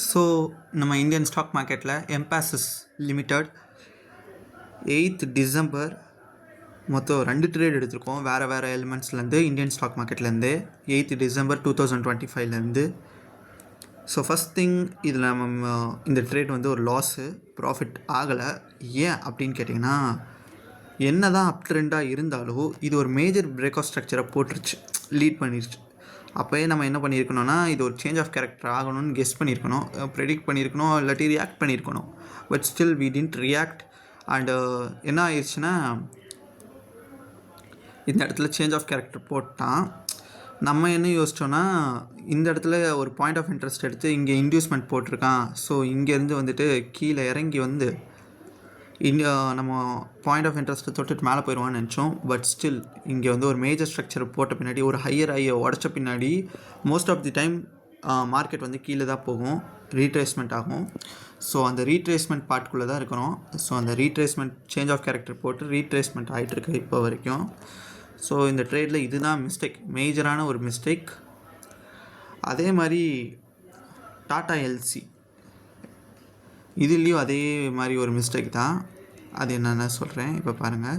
So நம்ம Indian stock மார்க்கெட்டில் Mphasis limited 8th December மொத்தம் 2 ட்ரேட் எடுத்திருக்கோம். வேறு எலிமெண்ட்ஸ்லேருந்து இந்தியன் ஸ்டாக் மார்க்கெட்லேருந்து 8th டிசம்பர் 2025லேருந்து. ஸோ ஃபஸ்ட் திங் இதில் நம்ம இந்த ட்ரேட் வந்து ஒரு லாஸு, ப்ராஃபிட் ஆகலை. ஏன் அப்படின்னு கேட்டிங்கன்னா, என்ன தான் அப் ட்ரெண்டாக இருந்தாலும் இது ஒரு மேஜர் பிரேக் ஆஃப் ஸ்ட்ரக்சரை போட்டுருச்சு, லீட் பண்ணிருச்சு. அப்போயே நம்ம என்ன பண்ணியிருக்கணும்னா, இது ஒரு சேஞ்ச் ஆஃப் கேரக்டர் ஆகணும்னு கெஸ் பண்ணியிருக்கணும், ப்ரெடிக்ட் பண்ணியிருக்கணும், இல்லாட்டி ரியாக்ட் பண்ணியிருக்கணும். But still we didn't react. And என்ன ஆயிடுச்சுன்னா, இந்த இடத்துல சேஞ்ச் ஆஃப் கேரக்டர் போட்டான். நம்ம என்ன யோசித்தோன்னா, இந்த இடத்துல ஒரு பாயிண்ட் ஆஃப் இன்ட்ரெஸ்ட் எடுத்து இங்கே இன்டியூஸ்மெண்ட் போட்டிருக்கான். ஸோ இங்கேருந்து வந்துட்டு கீழே இறங்கி வந்து நம்ம பாயிண்ட் ஆஃப் இன்ட்ரெஸ்ட்டை தொட்டுட்டு மேலே போயிடுவான்னு நினச்சோம். பட் ஸ்டில் இங்கே வந்து ஒரு மேஜர் ஸ்ட்ரக்சர் போட்ட பின்னாடி, ஒரு ஹையர் ஐயை உடச்ச பின்னாடி most of the time market வந்து கீழே தான் போகும், ரீட்ரேஸ்மெண்ட் ஆகும். ஸோ அந்த ரீட்ரேஸ்மெண்ட் பார்ட்குள்ளே தான் இருக்கிறோம். ஸோ அந்த ரீட்ரேஸ்மெண்ட் சேஞ்ச் ஆஃப் கேரக்டர் போட்டு ரீட்ரேஸ்மெண்ட் ஆகிட்டுருக்கு இப்போ வரைக்கும். ஸோ இந்த ட்ரேடில் இதுதான் மிஸ்டேக், மேஜரான ஒரு மிஸ்டேக். அதே மாதிரி டாடா எல்சி இதுலேயும் அதே மாதிரி ஒரு மிஸ்டேக் தான். அது என்னென்ன சொல்கிறேன் இப்போ பாருங்கள்.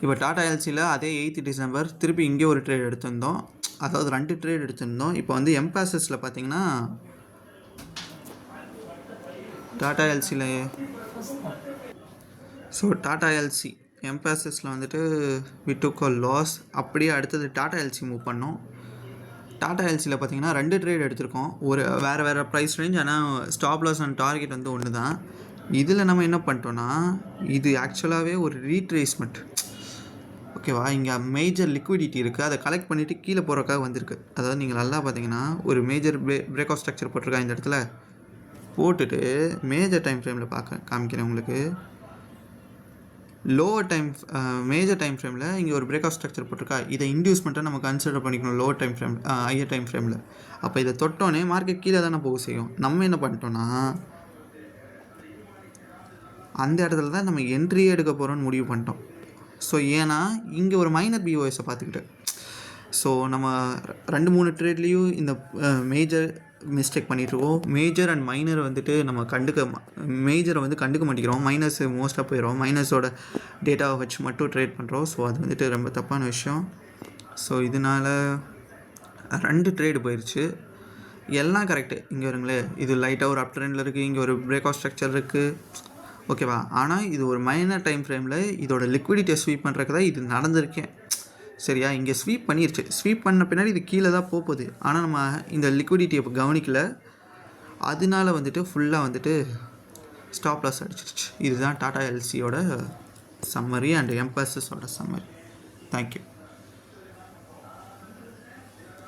இப்போ டாடா எல்சியில் அதே 8th டிசம்பர் திருப்பி இங்கே ஒரு ட்ரேட் எடுத்திருந்தோம், அதாவது 2 ட்ரேட் எடுத்திருந்தோம். இப்போ வந்து எம்பாசிஸில் பார்த்தீங்கன்னா, டாடா எல்சியில் டாடா எல்சி எம்பாசிஸில் வந்துட்டு வி டுக் அ லாஸ். அப்படியே அடுத்தது டாடா எல்சி மூவ் பண்ணோம். டாடா எல்சியில் பார்த்தீங்கன்னா 2 ட்ரேட் எடுத்திருக்கோம், ஒரு வேறு ப்ரைஸ் ரேஞ்ச். ஆனால் ஸ்டாப் லாஸ் அண்ட் டார்கெட் வந்து ஒன்று தான். இதில் நம்ம என்ன பண்ணிட்டோன்னா, இது ஆக்சுவலாகவே ஒரு ரீட்ரேஸ்மெண்ட், ஓகேவா? இங்கே மேஜர் லிக்விடிட்டி இருக்குது, அதை கலெக்ட் பண்ணிவிட்டு கீழே போகிறக்காக வந்திருக்கு. அதாவது நீங்கள் நல்லா பார்த்தீங்கன்னா ஒரு மேஜர் பிரேக் ஆஃப் ஸ்ட்ரக்சர் போட்டிருக்கா இந்த இடத்துல போட்டுட்டு, மேஜர் டைம் ஃப்ரேமில் காமிக்கிறேன் உங்களுக்கு. லோவர் டைம் மேஜர் டைம் ஃப்ரேமில் இங்கே ஒரு பிரேக் ஆஃப் ஸ்ட்ரக்சர் போட்டிருக்கா. இதை இன்டியூஸ்மெண்ட்டாக நம்ம கன்சிடர் பண்ணிக்கணும் lower time frame, higher time ஃப்ரேமில். அப்போ இதை தொட்டோன்னே மார்க்கெட் கீழே தானே போக செய்யும். நம்ம என்ன பண்ணிட்டோன்னா, அந்த இடத்துல தான் நம்ம என்ட்ரியே எடுக்க போகிறோன்னு முடிவு பண்ணிட்டோம். ஸோ ஏன்னா இங்கே ஒரு மைனர் பிஓஎஸை பார்த்துக்கிட்டு, ஸோ நம்ம 2-3 ட்ரேட்லேயும் இந்த மேஜர் மிஸ்டேக் பண்ணிகிட்ருக்கோம். மேஜர் அண்ட் மைனர் வந்துட்டு நம்ம மேஜரை வந்து கண்டுக்க மாட்டேங்கிறோம், மைனஸ் மோஸ்ட்டாக போயிடும், மைனஸோட டேட்டாவை வச்சு மட்டும் ட்ரேட் பண்ணுறோம். ஸோ அது வந்துட்டு ரொம்ப தப்பான விஷயம். ஸோ இதனால் 2 ட்ரேடு போயிடுச்சு. எல்லாம் கரெக்டு. இங்கே வருங்களே, இது லைட்டாக ஒரு அப் ட்ரெண்டில் இருக்குது, இங்கே ஒரு பிரேக் ஆஃப் ஸ்ட்ரக்சர் இருக்குது, ஓகேவா? ஆனால் இது ஒரு மைனர் டைம் ஃப்ரேமில் இதோட லிக்விடிட்டியை ஸ்வீப் பண்ணுறதுக்கு தான் இது நடந்திருக்கேன், சரியா? இங்கே ஸ்வீப் பண்ணிருச்சு, ஸ்வீப் பண்ண பின்னாடி இது கீழே தான் போகுது. ஆனால் நம்ம இந்த லிக்விடிட்டியை இப்போ கவனிக்கல, அதனால வந்துட்டு ஃபுல்லாக வந்துட்டு ஸ்டாப் லாஸ் அடிச்சிருச்சு. இதுதான் டாடா எல்சியோட சம்மரி அண்ட் எம்பாசிஸோட சம்மரி. தேங்க்யூ.